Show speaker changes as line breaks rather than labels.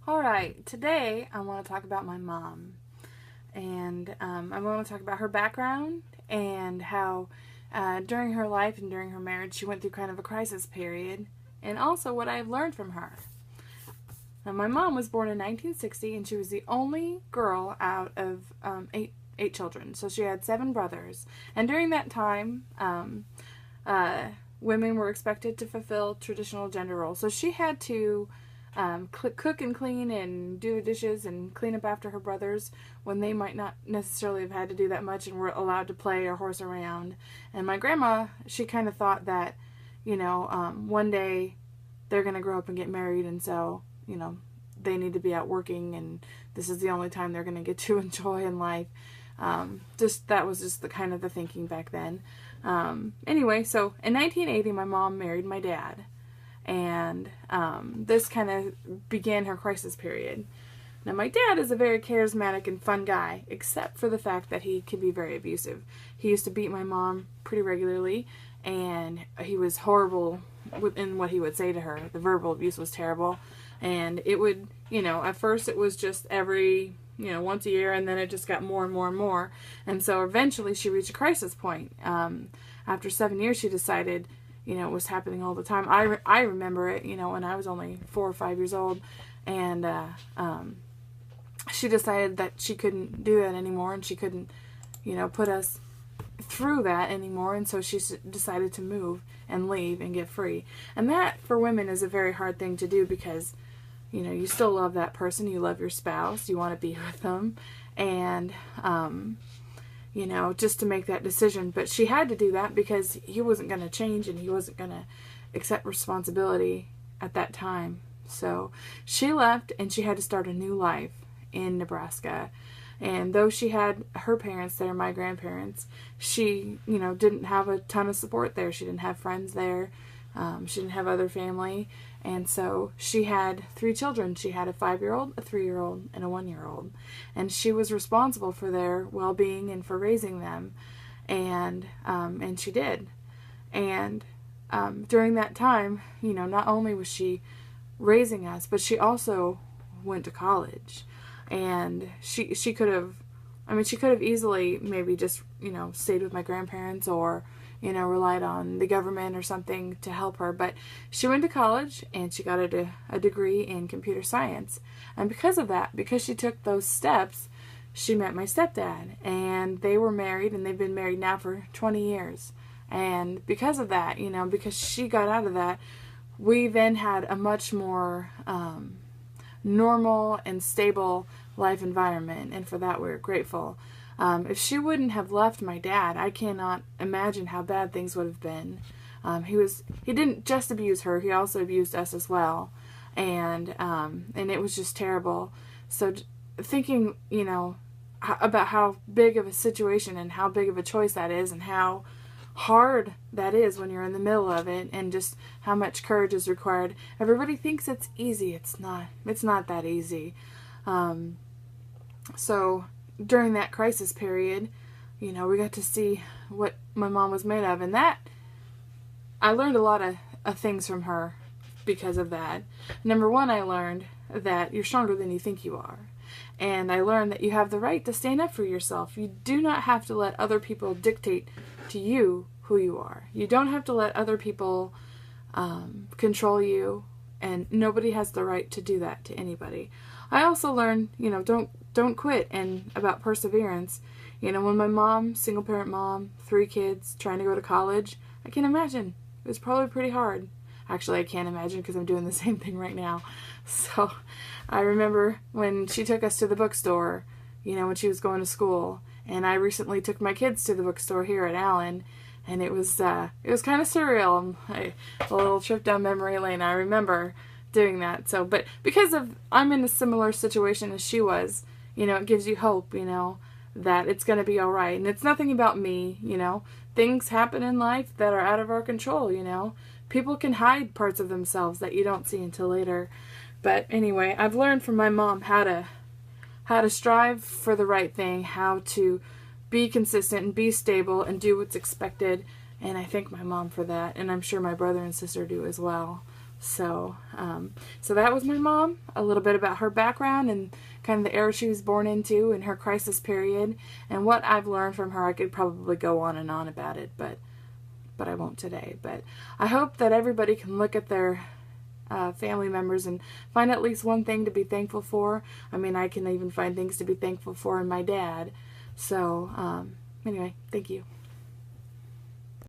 Alright, today I want to talk about my mom. And I want to talk about her background and how during her life and during her marriage she went through kind of a crisis period. And also what I've learned from her. Now, my mom was born in 1960 and she was the only girl out of eight children. So she had 7 brothers. And during that time, women were expected to fulfill traditional gender roles. So she had to cook and clean and do the dishes and clean up after her brothers when they might not necessarily have had to do that much and were allowed to play or horse around. And my grandma, she kind of thought that, one day they're going to grow up and get married, and so, they need to be out working, and this is the only time they're going to get to enjoy in life. That was just the kind of the thinking back then. Anyway, so in 1980, my mom married my dad. And this kind of began her crisis period. Now, my dad is a very charismatic and fun guy, except for the fact that he can be very abusive. He used to beat my mom pretty regularly, and he was horrible in what he would say to her. The verbal abuse was terrible, and it would, at first it was just every, once a year, and then it just got more and more and more. And so eventually she reached a crisis point. After 7 years, she decided, it was happening all the time. I remember it, when I was only 4 or 5 years old, and she decided that she couldn't do that anymore, and she couldn't, put us through that anymore, and so she decided to move and leave and get free. And that, for women, is a very hard thing to do because, you still love that person, you love your spouse, you want to be with them, and, just to make that decision. But she had to do that because he wasn't going to change and he wasn't going to accept responsibility at that time. So she left and she had to start a new life in Nebraska. And though she had her parents there, my grandparents, she, didn't have a ton of support there. She didn't have friends there. She didn't have other family. And so she had 3 children. She had a 5-year-old, a 3-year-old, and a 1-year-old. And she was responsible for their well-being and for raising them. And she did. And during that time, not only was she raising us, but she also went to college. And she could have, she could have easily maybe just, stayed with my grandparents or, relied on the government or something to help her. But she went to college and she got a degree in computer science. And because of that, because she took those steps, she met my stepdad. And they were married, and they've been married now for 20 years. And because of that, because she got out of that, we then had a much more normal and stable life environment. And for that, we're grateful. If she wouldn't have left my dad, I cannot imagine how bad things would have been. He didn't just abuse her, he also abused us as well. And it was just terrible. So thinking, about how big of a situation and how big of a choice that is and how hard that is when you're in the middle of it and just how much courage is required. Everybody thinks it's easy. It's not that easy. So during that crisis period, we got to see what my mom was made of, and that I learned a lot of things from her because of that. Number one, I learned that you're stronger than you think you are. And I learned that you have the right to stand up for yourself. You do not have to let other people dictate to you who you are. You don't have to let other people control you, and nobody has the right to do that to anybody. I also learned, don't quit, and about perseverance. When my mom, single parent mom, 3 kids, trying to go to college, I can imagine. It was probably pretty hard. Actually, I can't imagine because I'm doing the same thing right now. So I remember when she took us to the bookstore, when she was going to school. And I recently took my kids to the bookstore here at Allen. And it was kind of surreal. A little trip down memory lane. I remember doing that. So, but because I'm in a similar situation as she was, it gives you hope, that it's going to be all right. And it's nothing about me, Things happen in life that are out of our control, People can hide parts of themselves that you don't see until later. But anyway, I've learned from my mom how to strive for the right thing, how to be consistent and be stable and do what's expected. And I thank my mom for that. And I'm sure my brother and sister do as well. So, so that was my mom, a little bit about her background and kind of the era she was born into and her crisis period and what I've learned from her. I could probably go on and on about it, but I won't today. But I hope that everybody can look at their family members and find at least one thing to be thankful for. I mean, I can even find things to be thankful for in my dad. So, anyway, thank you.